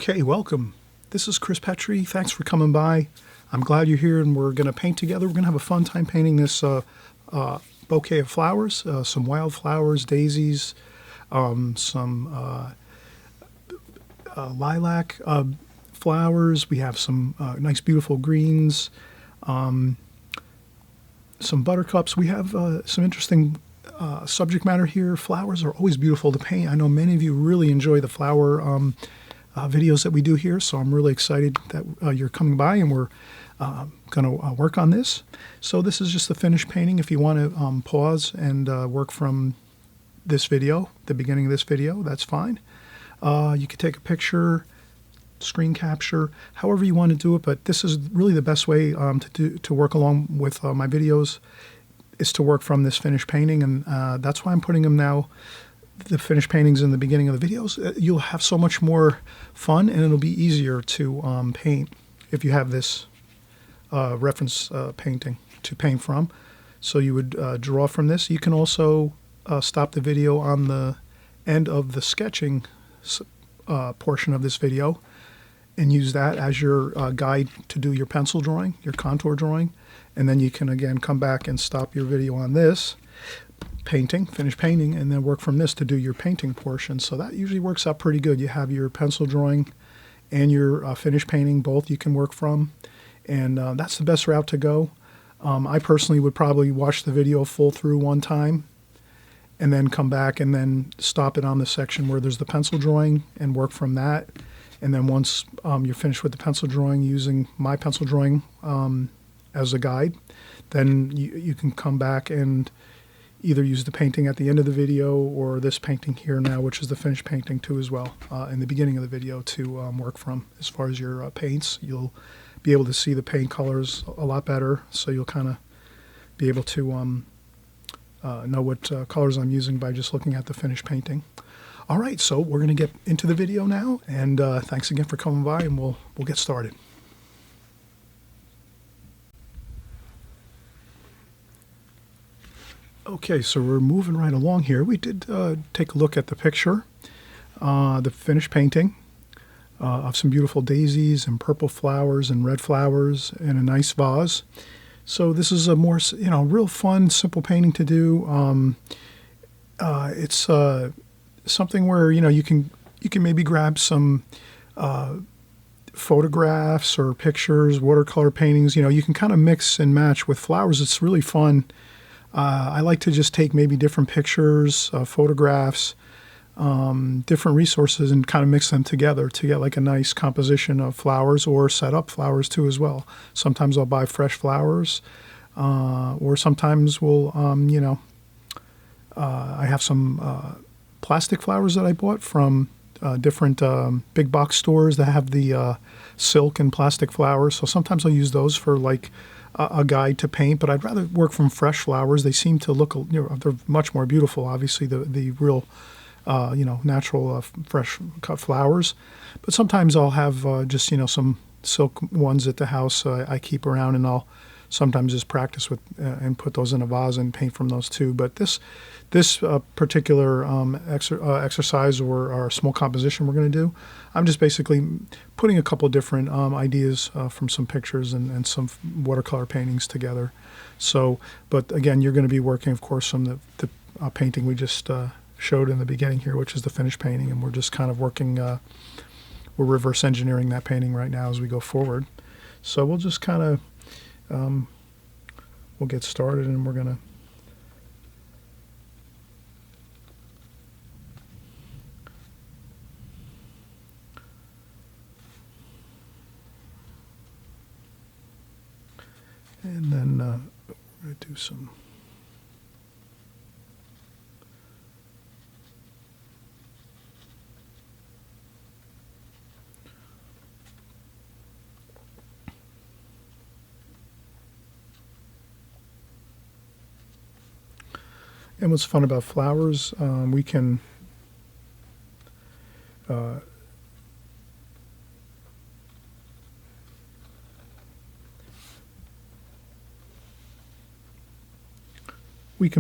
Okay, welcome. This is Chris Petrie. Thanks for coming by. I'm glad you're here, and we're going to paint together. We're going to have a fun time painting this bouquet of flowers, some wildflowers, daisies, some lilac flowers. We have some nice, beautiful greens, some buttercups. We have some interesting subject matter here. Flowers are always beautiful to paint. I know many of you really enjoy the flower videos that we do here, so I'm really excited that you're coming by, and we're going to work on this. So this is just the finished painting. If you want to pause and work from this video, the beginning of this video, that's fine. You could take a picture, screen capture, however you want to do it, but this is really the best way to work along with my videos, is to work from this finished painting, and that's why I'm putting them now, the finished paintings, in the beginning of the videos. You'll have so much more fun, and it'll be easier to paint if you have this reference painting to paint from. So you would draw from this. You can also stop the video on the end of the sketching portion of this video and use that as your guide to do your pencil drawing, your contour drawing, and then you can again come back and stop your video on this painting, finish painting, and then work from this to do your painting portion. So that usually works out pretty good. You have your pencil drawing and your finished painting, both you can work from, and that's the best route to go. I personally would probably watch the video full through one time and then come back and then stop it on the section where there's the pencil drawing and work from that. And then once you're finished with the pencil drawing, using my pencil drawing as a guide, then you can come back and either use the painting at the end of the video or this painting here now, which is the finished painting too as well, in the beginning of the video to work from. As far as your paints, you'll be able to see the paint colors a lot better, so you'll kind of be able to know what colors I'm using by just looking at the finished painting. All right, so we're going to get into the video now, and thanks again for coming by, and we'll get started. Okay, so we're moving right along here. We did take a look at the picture, the finished painting of some beautiful daisies and purple flowers and red flowers in a nice vase. So this is a more, real fun, simple painting to do. It's something where you can maybe grab some photographs or pictures, watercolor paintings. You can kind of mix and match with flowers. It's really fun. I like to just take maybe different pictures, photographs, different resources, and kind of mix them together to get like a nice composition of flowers, or set up flowers too as well. Sometimes I'll buy fresh flowers, or sometimes we'll, I have some plastic flowers that I bought from different big box stores that have the silk and plastic flowers. So sometimes I'll use those for like a guide to paint, but I'd rather work from fresh flowers. They seem to look, they're much more beautiful, obviously, the real, natural fresh cut flowers. But sometimes I'll have just, some silk ones at the house I keep around, and I'll sometimes just practice with and put those in a vase and paint from those too. But this particular exercise or small composition we're going to do, I'm just basically putting a couple different ideas from some pictures and some watercolor paintings together. So, but again, you're going to be working, of course, from the painting we just showed in the beginning here, which is the finished painting, and we're just kind of working, we're reverse engineering that painting right now as we go forward. So we'll just kind of, we'll get started, and we're going to and then we're going to do some and what's fun about flowers, we can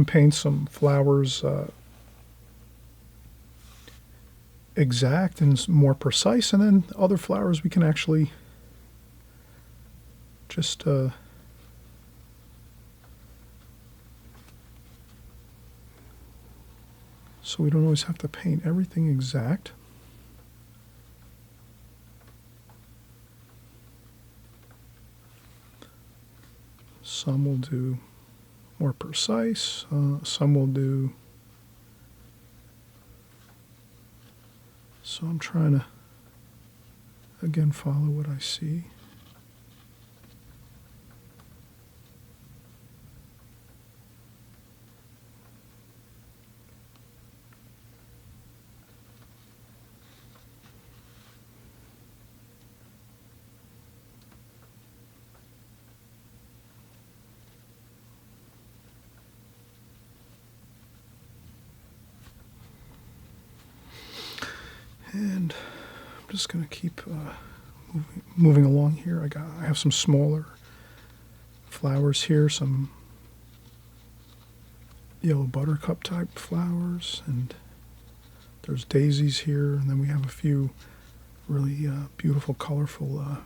paint some flowers exact and more precise, and then other flowers we can actually just so we don't always have to paint everything exact. Some will do more precise, some will do. So I'm trying to, again, follow what I see. And I'm just going to keep moving along here. I have some smaller flowers here, some yellow buttercup type flowers, and there's daisies here, and then we have a few really beautiful, colorful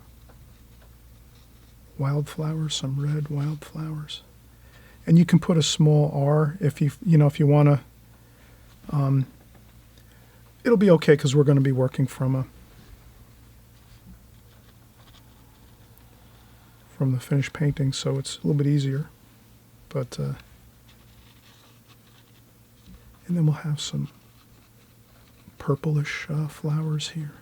wildflowers, some red wildflowers. And you can put a small R if you want to. It'll be okay because we're going to be working from the finished painting, so it's a little bit easier. But and then we'll have some purplish flowers here.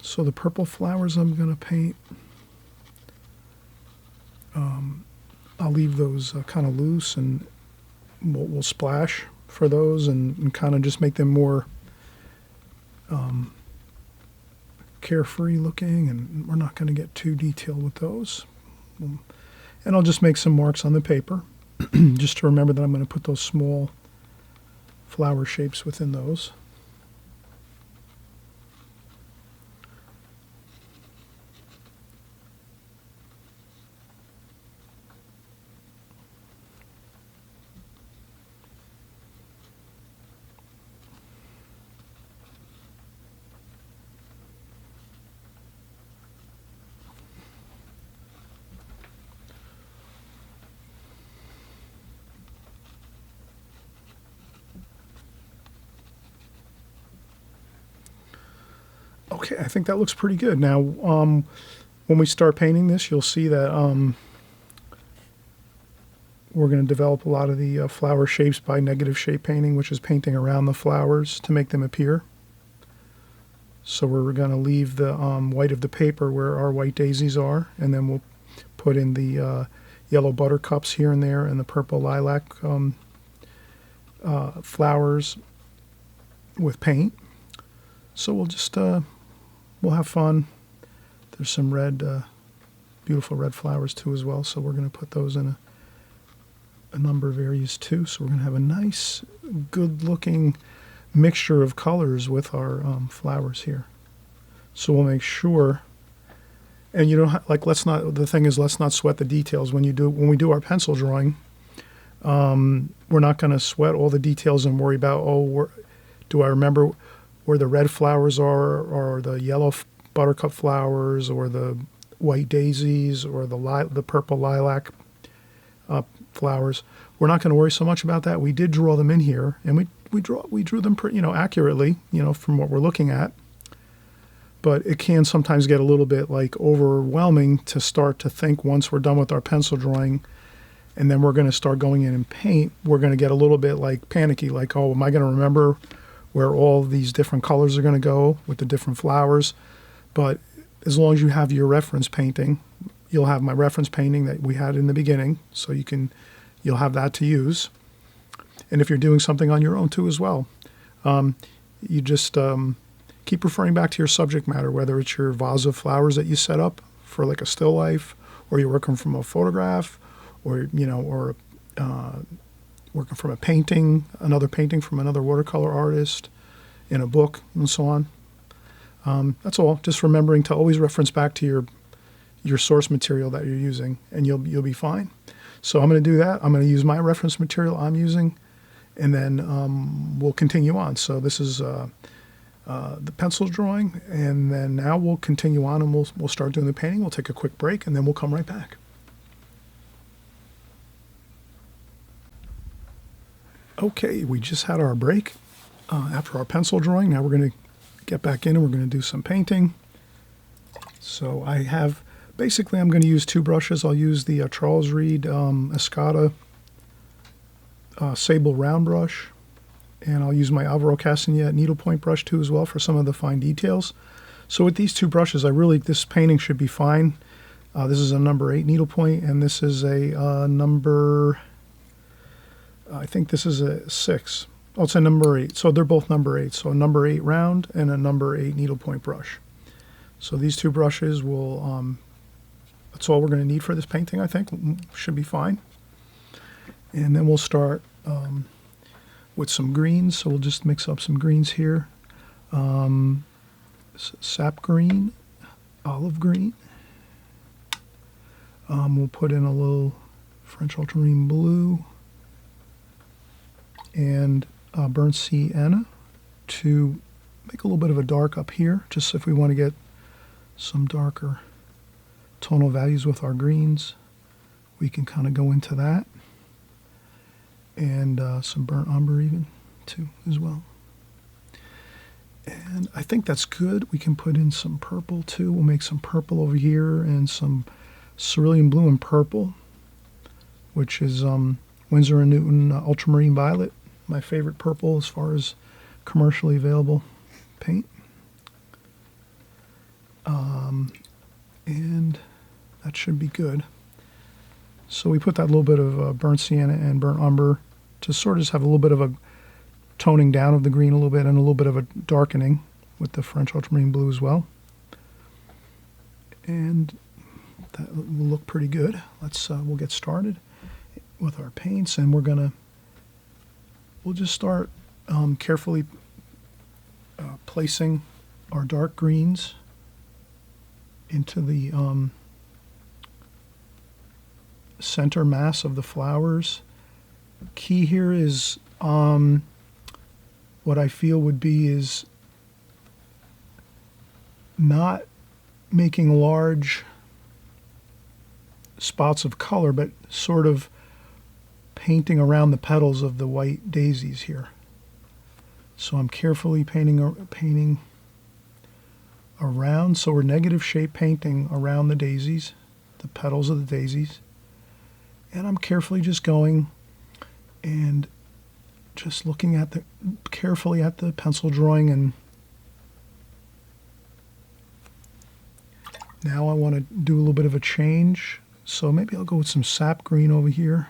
So the purple flowers I'm going to paint. I'll leave those kind of loose, and we'll splash for those and kind of just make them more carefree looking, and we're not going to get too detailed with those. And I'll just make some marks on the paper just to remember that I'm going to put those small flower shapes within those. Okay, I think that looks pretty good. Now, when we start painting this, you'll see that we're going to develop a lot of the flower shapes by negative shape painting, which is painting around the flowers to make them appear. So we're going to leave the white of the paper where our white daisies are, and then we'll put in the yellow buttercups here and there and the purple lilac flowers with paint. So we'll just we'll have fun. There's some red, beautiful red flowers too as well, so we're going to put those in a number of areas too. So we're going to have a nice, good-looking mixture of colors with our flowers here. So we'll make sure, and you don't the thing is, let's not sweat the details when we do our pencil drawing. We're not going to sweat all the details and worry about, do I remember where the red flowers are, or the yellow buttercup flowers, or the white daisies, or the purple lilac flowers. We're not going to worry so much about that. We did draw them in here, and we drew them pretty, accurately, from what we're looking at. But it can sometimes get a little bit overwhelming to start to think once we're done with our pencil drawing, and then we're going to start going in and paint. We're going to get a little bit panicky, oh, am I going to remember where all these different colors are going to go with the different flowers? But as long as you have your reference painting, you'll have my reference painting that we had in the beginning, so you'll have that to use. And if you're doing something on your own too as well, you just keep referring back to your subject matter, whether it's your vase of flowers that you set up for a still life, or you're working from a photograph, or working from a painting, another painting from another watercolor artist, in a book, and so on. That's all. Just remembering to always reference back to your source material that you're using, and you'll be fine. So I'm going to do that. I'm going to use my reference material I'm using, and then we'll continue on. So this is the pencil drawing, and then now we'll continue on and we'll start doing the painting. We'll take a quick break, and then we'll come right back. Okay, we just had our break after our pencil drawing. Now we're going to get back in and we're going to do some painting. So I have, basically I'm going to use two brushes. I'll use the Charles Reed Escada Sable Round Brush, and I'll use my Alvaro Castañeda needlepoint brush too as well for some of the fine details. So with these two brushes, this painting should be fine. This is a number 8 needlepoint, and this is a I think this is a 6. Oh, it's a number 8. So they're both number 8. So a number 8 round and a number 8 needlepoint brush. So these two brushes will, that's all we're going to need for this painting, I think. Should be fine. And then we'll start with some greens. So we'll just mix up some greens here. Sap green, olive green. We'll put in a little French ultramarine blue and burnt sienna to make a little bit of a dark up here, just if we want to get some darker tonal values with our greens. We can kind of go into that, and some burnt umber even too as well. And I think that's good. We can put in some purple too. We'll make some purple over here and some cerulean blue and purple, which is Winsor & Newton ultramarine violet, my favorite purple as far as commercially available paint. And that should be good. So we put that little bit of burnt sienna and burnt umber to sort of just have a little bit of a toning down of the green a little bit and a little bit of a darkening with the French ultramarine blue as well. And that will look pretty good. We'll get started with our paints, and we'll just start carefully placing our dark greens into the center mass of the flowers. Key here is what I feel would be is not making large spots of color, but sort of painting around the petals of the white daisies here. So I'm carefully painting around, so we're negative shape painting around the daisies, the petals of the daisies. And I'm carefully just going and just looking at carefully at the pencil drawing. And now I want to do a little bit of a change. So maybe I'll go with some sap green over here.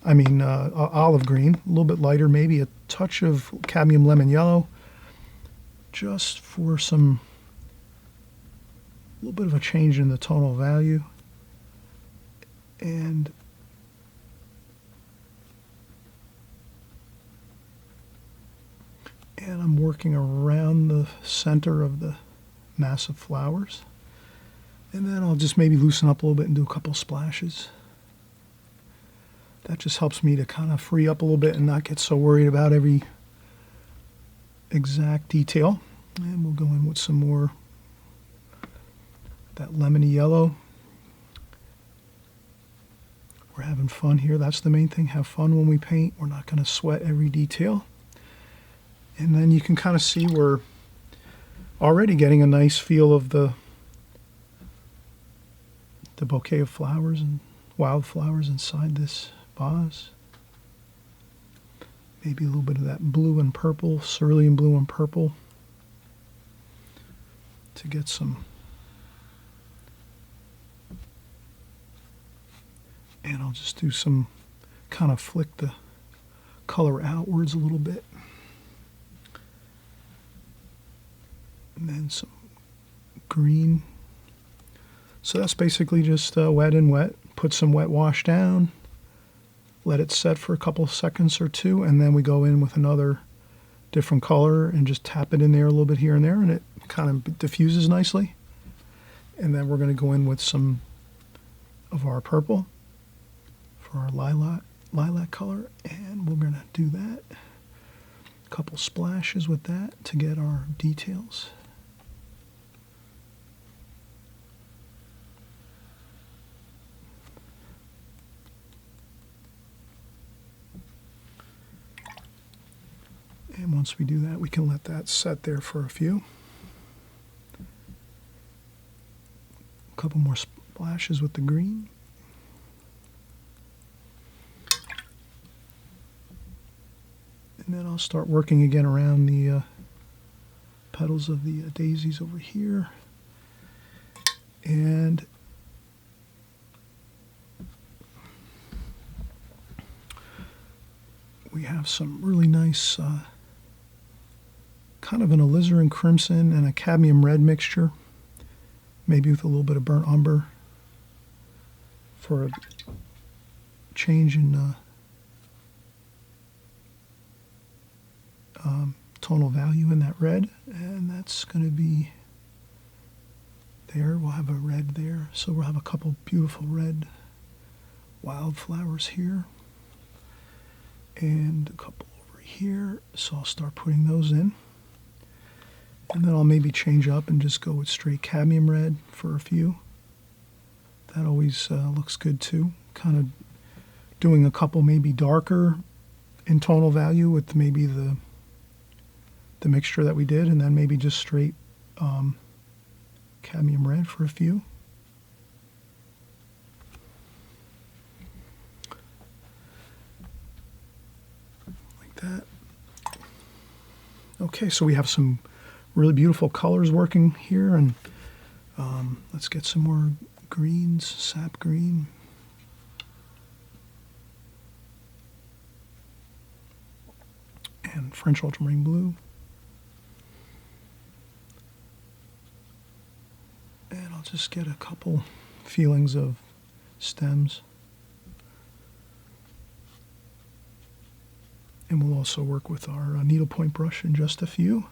Olive green, a little bit lighter, maybe a touch of cadmium lemon yellow, just for a little bit of a change in the tonal value. And I'm working around the center of the mass of flowers. And then I'll just maybe loosen up a little bit and do a couple splashes. That just helps me to kind of free up a little bit and not get so worried about every exact detail. And we'll go in with some more that lemony yellow. We're having fun here. That's the main thing. Have fun when we paint. We're not going to sweat every detail. And then you can kind of see we're already getting a nice feel of the bouquet of flowers and wildflowers inside this vase. Maybe a little bit of that blue and purple, cerulean blue and purple, to get some. And I'll just do some, kind of flick the color outwards a little bit. And then some green. So that's basically just wet and wet. Put some wet wash down, let it set for a couple of seconds or two, and then we go in with another different color and just tap it in there a little bit here and there, and it kind of diffuses nicely. And then we're going to go in with some of our purple for our lilac color, and we're going to do that. A couple splashes with that to get our details. And once we do that, we can let that set there for a few. A couple more splashes with the green. And then I'll start working again around the petals of the daisies over here. And we have some really nice kind of an alizarin crimson and a cadmium red mixture, maybe with a little bit of burnt umber for a change in tonal value in that red. And that's going to be there. We'll have a red there, so we'll have a couple beautiful red wildflowers here and a couple over here, so I'll start putting those in. And then I'll maybe change up and just go with straight cadmium red for a few. That always looks good too. Kind of doing a couple maybe darker in tonal value with maybe the mixture that we did, and then maybe just straight cadmium red for a few. Like that. Okay, so we have some really beautiful colors working here, and let's get some more greens, sap green. And French ultramarine blue. And I'll just get a couple feelings of stems. And we'll also work with our needlepoint brush in just a few.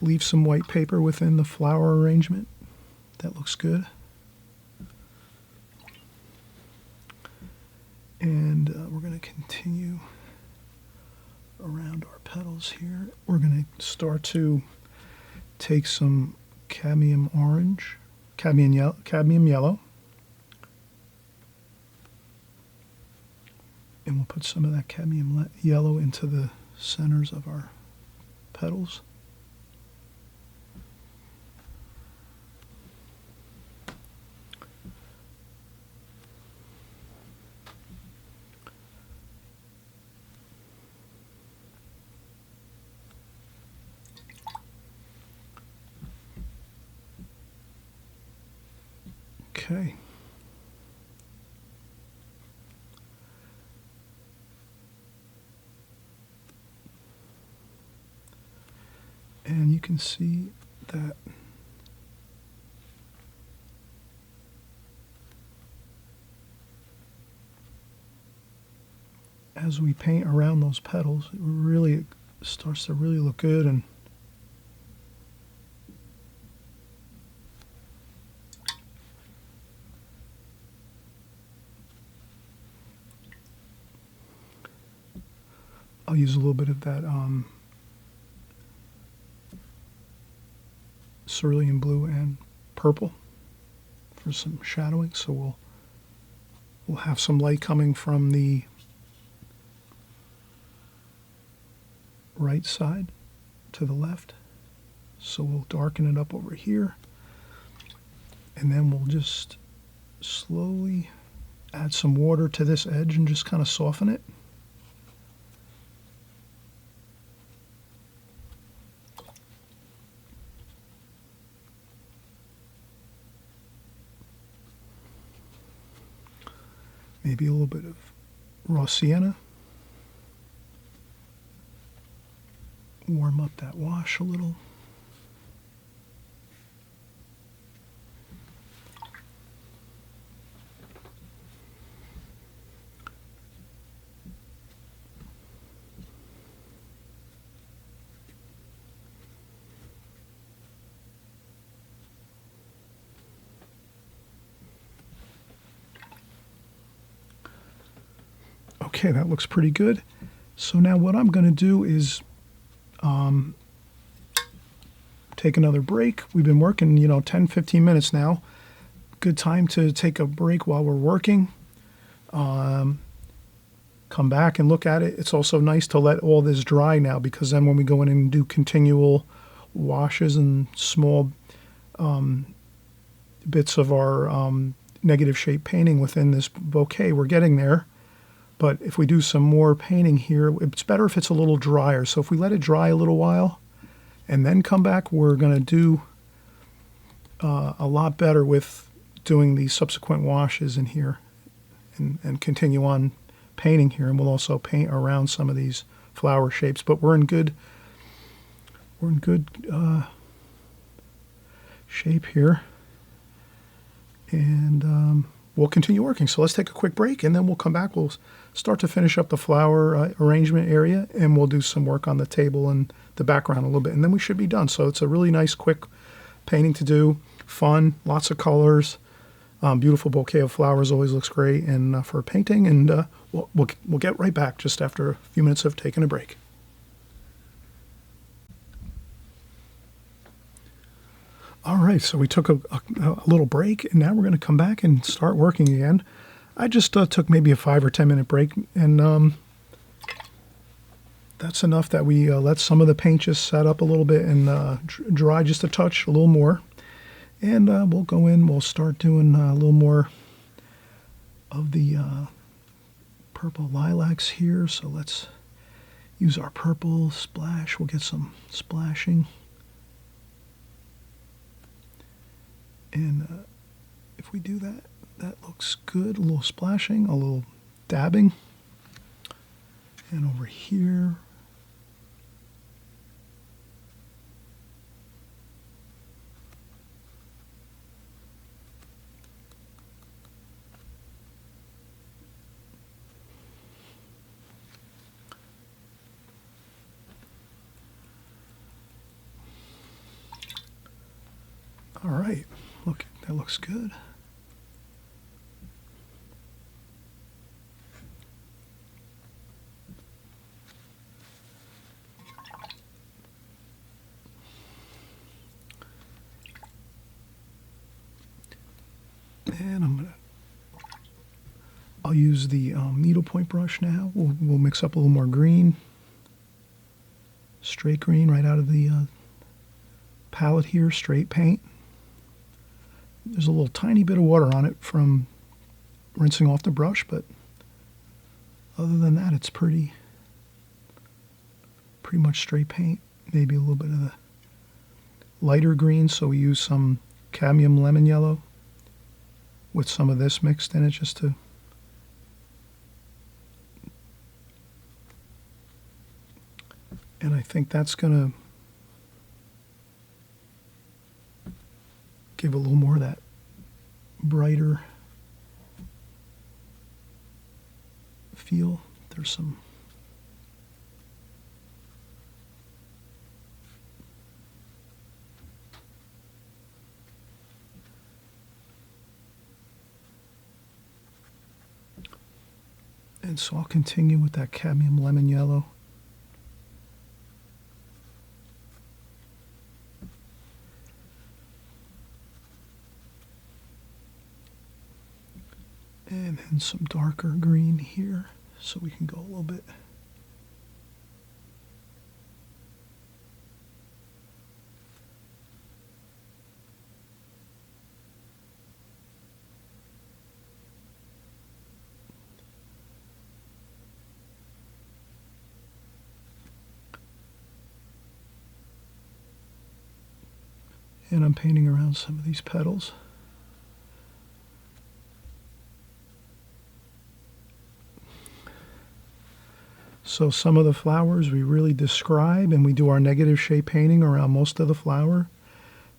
Leave some white paper within the flower arrangement. That looks good. And we're going to continue around our petals here. We're going to start to take some cadmium orange, cadmium yellow, and we'll put some of that cadmium yellow into the centers of our petals. Okay. And you can see that as we paint around those petals, it really starts to really look good. And I'll use a little bit of that cerulean blue and purple for some shadowing. So we'll have some light coming from the right side to the left. So we'll darken it up over here. And then we'll just slowly add some water to this edge and just kind of soften it. Maybe a little bit of raw sienna. Warm up that wash a little. Okay, that looks pretty good. So now what I'm going to do is take another break. We've been working, 10, 15 minutes now. Good time to take a break while we're working. Come back and look at it. It's also nice to let all this dry now, because then when we go in and do continual washes and small bits of our negative shape painting within this bouquet, we're getting there. But if we do some more painting here, it's better if it's a little drier. So if we let it dry a little while and then come back, we're going to do a lot better with doing the subsequent washes in here and continue on painting here. And we'll also paint around some of these flower shapes. But we're in good shape here. And we'll continue working. So let's take a quick break, and then we'll come back. We'll start to finish up the flower arrangement area, and we'll do some work on the table and the background a little bit, and then we should be done. So it's a really nice, quick painting to do. Fun, lots of colors, beautiful bouquet of flowers. Always looks great, and for painting. And we'll get right back just after a few minutes of taking a break. All right, so we took a little break, and now we're going to come back and start working again. I just took maybe a 5 or 10 minute break, and that's enough that we let some of the paint just set up a little bit and dry just a touch, a little more. And we'll go in, we'll start doing a little more of the purple lilacs here. So let's use our purple splash. We'll get some splashing. And if we do that, that looks good. A little splashing, a little dabbing. And over here. All right, look, that looks good. And I'll use the needlepoint brush now. We'll mix up a little more green, straight green right out of the palette here, straight paint. There's a little tiny bit of water on it from rinsing off the brush, but other than that, it's pretty much straight paint. Maybe a little bit of the lighter green, so we use some cadmium lemon yellow with some of this mixed in it just to and I think that's gonna give a little more of that brighter feel. There's some and so I'll continue with that cadmium lemon yellow. And then some darker green here, so we can go a little bit. And I'm painting around some of these petals. So some of the flowers we really describe, and we do our negative shape painting around most of the flower.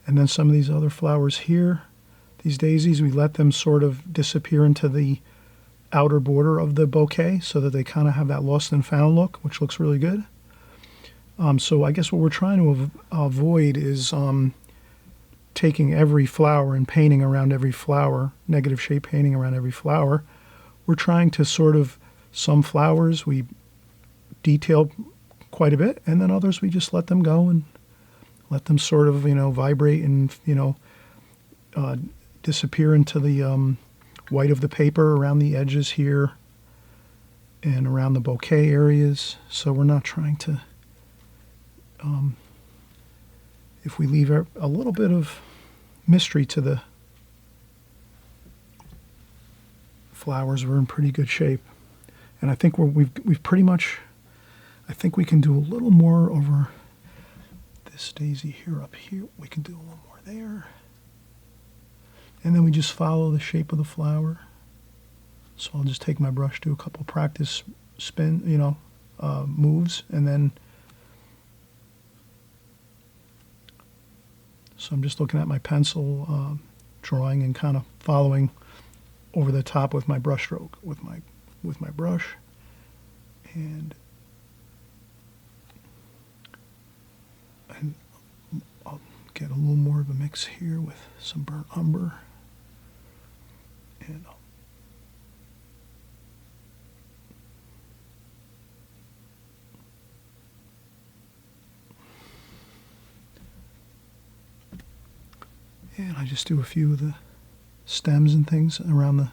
And then some of these other flowers here, these daisies, we let them sort of disappear into the outer border of the bouquet so that they kind of have that lost and found look, which looks really good. So I guess what we're trying to avoid is taking every flower and painting around every flower, negative shape painting around every flower. We're trying to sort of Some flowers we detail quite a bit, and then others we just let them go and let them sort of, vibrate and, disappear into the white of the paper around the edges here and around the bouquet areas. So we're not trying to, if we leave a little bit of mystery to the flowers, we're in pretty good shape. And I think we've pretty much, I think we can do a little more over this daisy here up here. We can do a little more there. And then we just follow the shape of the flower. So I'll just take my brush, do a couple practice spin, moves, and then, so I'm just looking at my pencil, drawing and kind of following over the top with my brush stroke, with my brush, and I'll get a little more of a mix here with some burnt umber, and I just do a few of the stems and things around the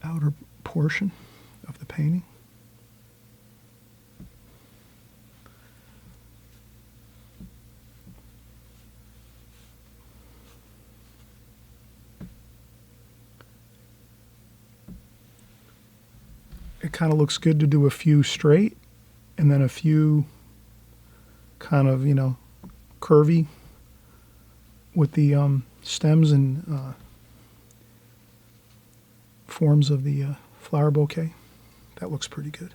outer portion of the painting. It kind of looks good to do a few straight and then a few kind of, curvy with the stems and forms of the flower bouquet. That looks pretty good.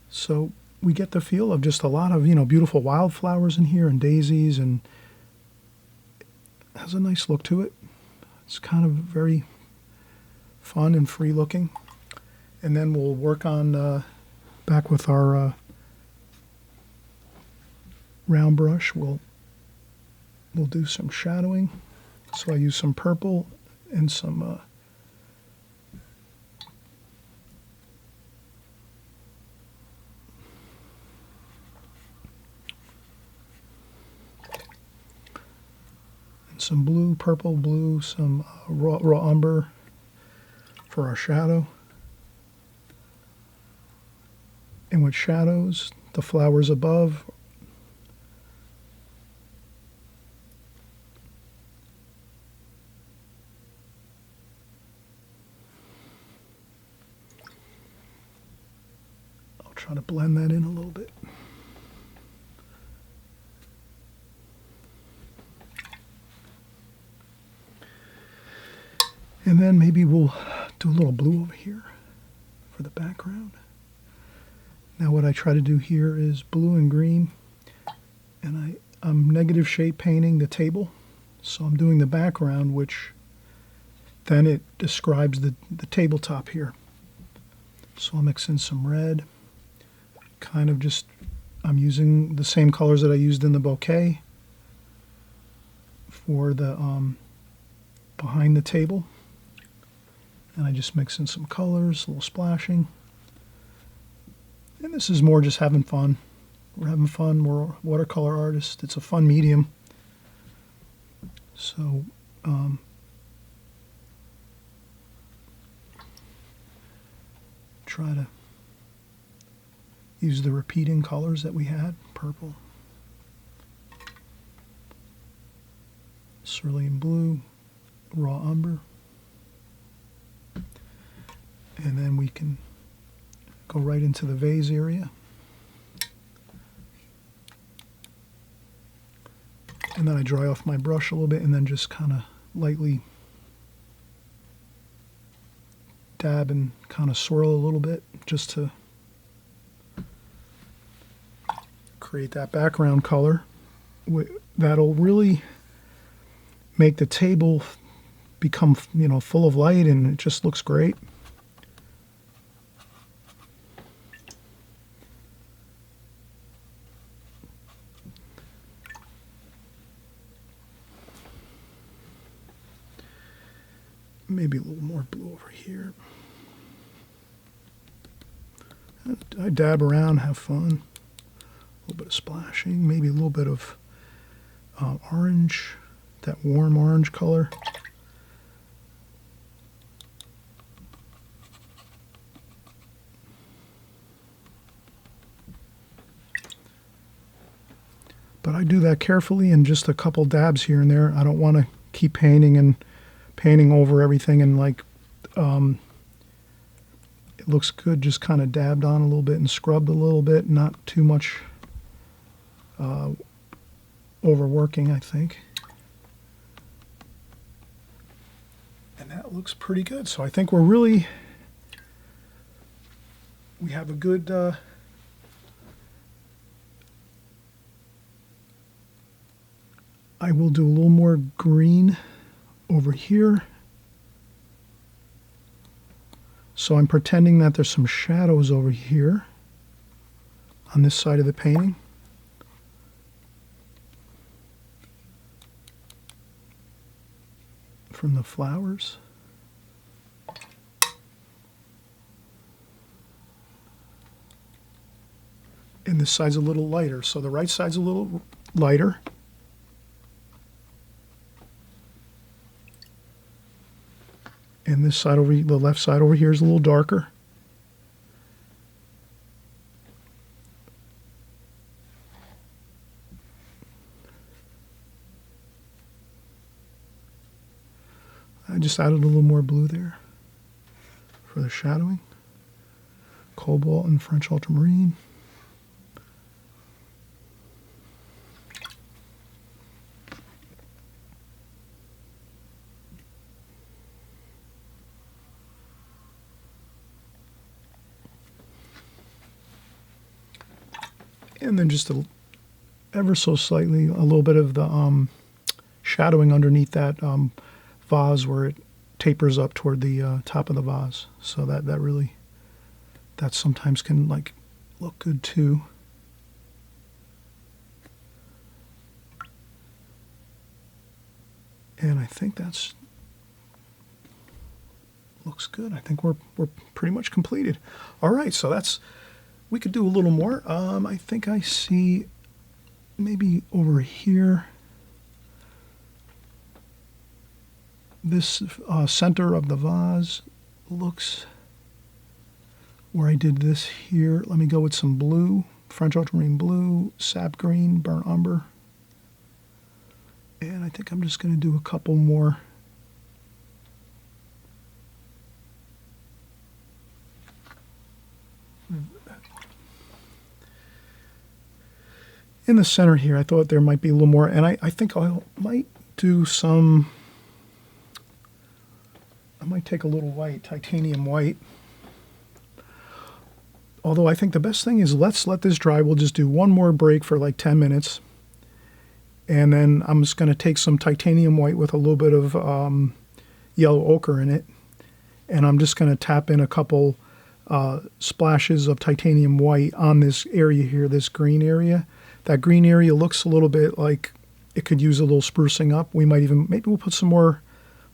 So we get the feel of just a lot of, beautiful wildflowers in here and daisies, and it has a nice look to it. It's kind of very fun and free looking. And then we'll work on back with our round brush. We'll do some shadowing. So I use some purple and some blue, purple, blue, some raw umber for our shadow. And with shadows, the flowers above, I'll try to blend that in a little bit. And then maybe we'll do a little blue over here for the background. Now what I try to do here is blue and green, and I'm negative shade painting the table. So I'm doing the background, which then it describes the tabletop here. So I'll mix in some red, kind of just, I'm using the same colors that I used in the bouquet for the behind the table. And I just mix in some colors, a little splashing. And this is more just having fun. We're having fun. We're watercolor artists. It's a fun medium. So, try to use the repeating colors that we had. Purple, cerulean blue, raw umber. And then we can go right into the vase area. And then I dry off my brush a little bit and then just kind of lightly dab and kind of swirl a little bit just to create that background color. That'll really make the table become, full of light, and it just looks great. Maybe a little more blue over here. I dab around, have fun. A little bit of splashing, maybe a little bit of orange, that warm orange color. But I do that carefully and just a couple dabs here and there. I don't want to keep painting and painting over everything and like it looks good just kind of dabbed on a little bit and scrubbed a little bit, not too much overworking, I think. And that looks pretty good. So I think we have a good I will do a little more green over here. So I'm pretending that there's some shadows over here on this side of the painting. From the flowers. And this side's a little lighter, so the right side's a little lighter. And this side over, the left side over here is a little darker. I just added a little more blue there for the shadowing. Cobalt and French ultramarine. And then just ever so slightly, a little bit of the shadowing underneath that vase where it tapers up toward the top of the vase. So that sometimes can like look good too. And I think looks good. I think we're pretty much completed. All right, so we could do a little more. I think I see maybe over here, this center of the vase looks where I did this here. Let me go with some blue, French ultramarine blue, sap green, burnt umber. And I think I'm just going to do a couple more. In the center here, I thought there might be a little more, and I think I might do some, I might take a little white, titanium white. Although I think the best thing is let's let this dry. We'll just do one more break for like 10 minutes. And then I'm just going to take some titanium white with a little bit of yellow ochre in it. And I'm just going to tap in a couple splashes of titanium white on this area here, this green area. That green area looks a little bit like it could use a little sprucing up. Maybe we'll put some more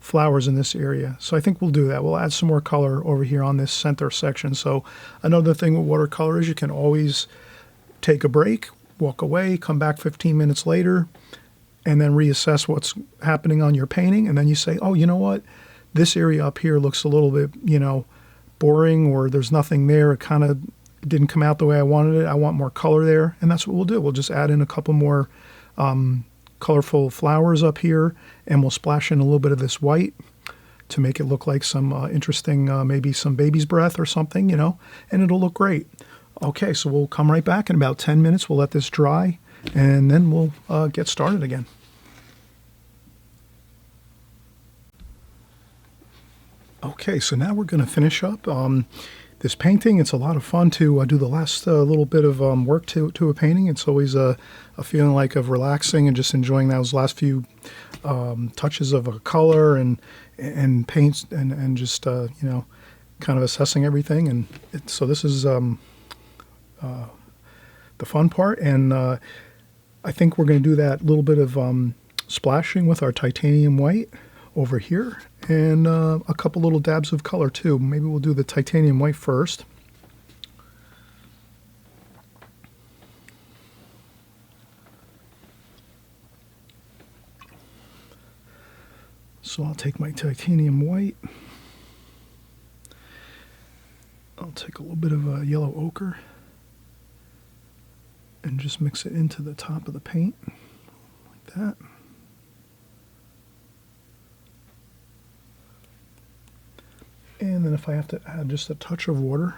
flowers in this area. So I think we'll do that. We'll add some more color over here on this center section. So another thing with watercolor is you can always take a break, walk away, come back 15 minutes later, and then reassess what's happening on your painting. And then you say, oh, you know what? This area up here looks a little bit, boring, or there's nothing there. It kind of didn't come out the way I wanted it. I want more color there. And that's what we'll do. We'll just add in a couple more colorful flowers up here, and we'll splash in a little bit of this white to make it look like some interesting, maybe some baby's breath or something, and it'll look great. Okay, so we'll come right back in about 10 minutes. We'll let this dry, and then we'll get started again. Okay, so now we're going to finish up this painting. It's a lot of fun to do the last little bit of work to a painting. It's always a feeling like of relaxing and just enjoying those last few touches of a color and paints and just kind of assessing everything. And so this is the fun part. And I think we're going to do that little bit of splashing with our titanium white over here. and a couple little dabs of color too. Maybe we'll do the titanium white first. So I'll take my titanium white. I'll take a little bit of a yellow ochre and just mix it into the top of the paint like that. And then if I have to add just a touch of water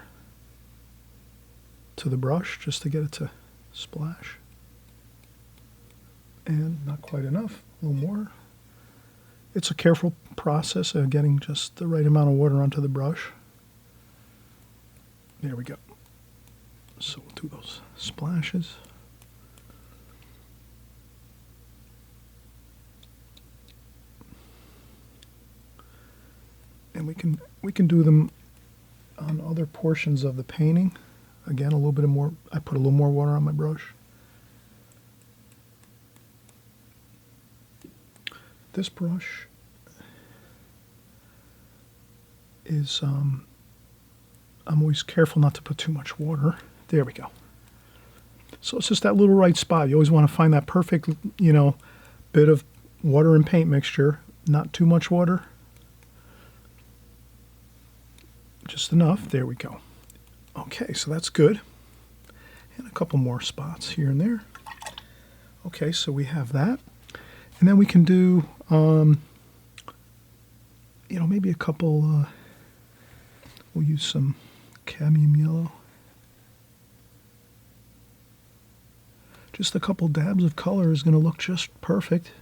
to the brush just to get it to splash. And not quite enough, a little more. It's a careful process of getting just the right amount of water onto the brush. There we go. So we'll do those splashes. And we can do them on other portions of the painting. Again, a little bit more, I put a little more water on my brush. This brush is, I'm always careful not to put too much water. There we go. So it's just that little right spot. You always want to find that perfect, you know, bit of water and paint mixture. Not too much water. Just enough. There we go. Okay, so that's good. And a couple more spots here and there. Okay, so we have that. And then we can do, you know, maybe a couple, we'll use some cadmium yellow. Just a couple dabs of color is going to look just perfect.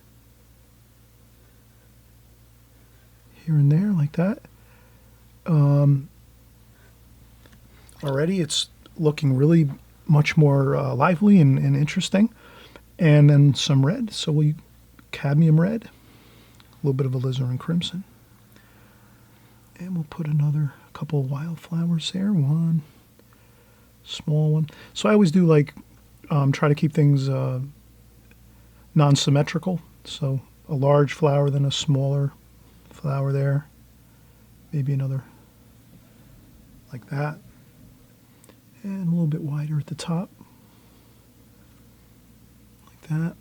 Here and there, like that. Already it's looking really much more lively and interesting. And then some red, so we cadmium red, a little bit of alizarin crimson. And we'll put another couple of wildflowers there, one small one. So I always do like try to keep things non-symmetrical. So a large flower, then a smaller flower there. Maybe another like that. And a little bit wider at the top. Like that.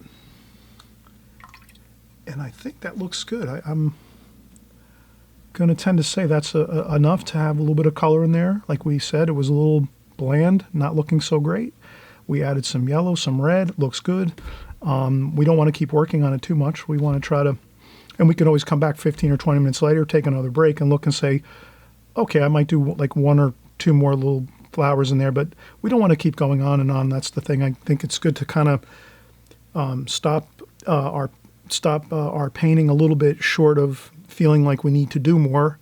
And I think that looks good. I'm going to tend to say that's enough to have a little bit of color in there. Like we said, it was a little bland, not looking so great. We added some yellow, some red. Looks good. We don't want to keep working on it too much. We want to try to, and we can always come back 15 or 20 minutes later, take another break and look and say, okay, I might do like one or two more little flowers in there, but we don't want to keep going on and on. That's the thing. I think it's good to kind of stop our painting a little bit short of feeling like we need to do more.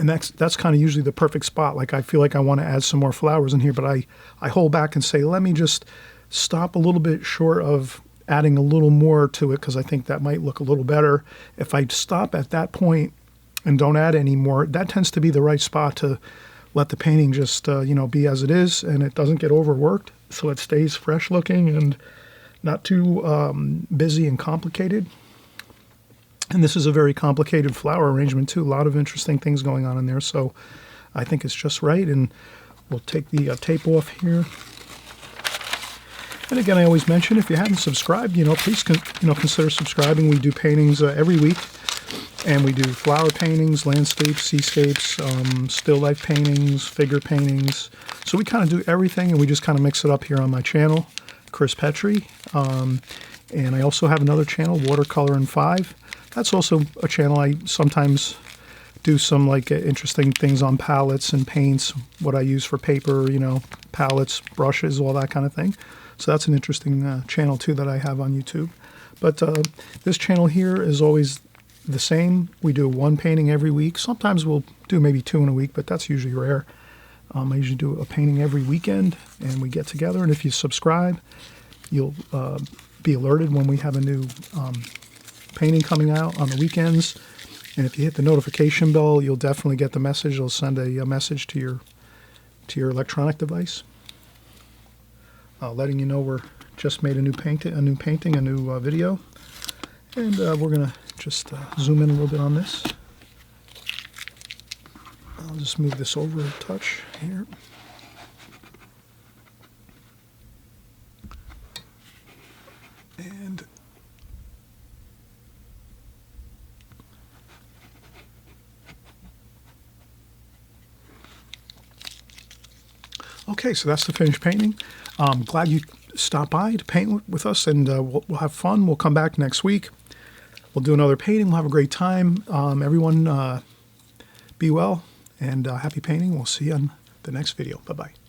And that's kind of usually the perfect spot. Like I feel like I want to add some more flowers in here, but I hold back and say, let me just stop a little bit short of adding a little more to it, because I think that might look a little better. If I stop at that point and don't add any more, that tends to be the right spot to let the painting just you know, be as it is, and it doesn't get overworked, so it stays fresh looking and not too busy and complicated. And this is a very complicated flower arrangement too. A lot of interesting things going on in there. So I think it's just right. And we'll take the tape off here. And again, I always mention, if you haven't subscribed, you know, please consider subscribing. We do paintings every week. And we do flower paintings, landscapes, seascapes, still life paintings, figure paintings. So we kind of do everything, and we just kind of mix it up here on my channel, Chris Petrie. And I also have another channel, Watercolor in 5. That's also a channel I sometimes do some like interesting things on palettes and paints, what I use for paper, you know, palettes, brushes, all that kind of thing. So that's an interesting channel too that I have on YouTube. But this channel here is always the same. We do one painting every week. Sometimes we'll do maybe 2 in a week, but that's usually rare. I usually do a painting every weekend, and we get together. And if you subscribe, you'll be alerted when we have a new painting coming out on the weekends. And if you hit the notification bell, you'll definitely get the message. It'll send a message to your electronic device, letting you know we're just made a new painting, a new video. And we're gonna just zoom in a little bit on this. I'll just move this over a touch here. And okay, so that's the finished painting. Glad you stopped by to paint with us, and we'll have fun. We'll come back next week. We'll do another painting. We'll have a great time. Everyone, be well, and happy painting. We'll see you on the next video. Bye-bye.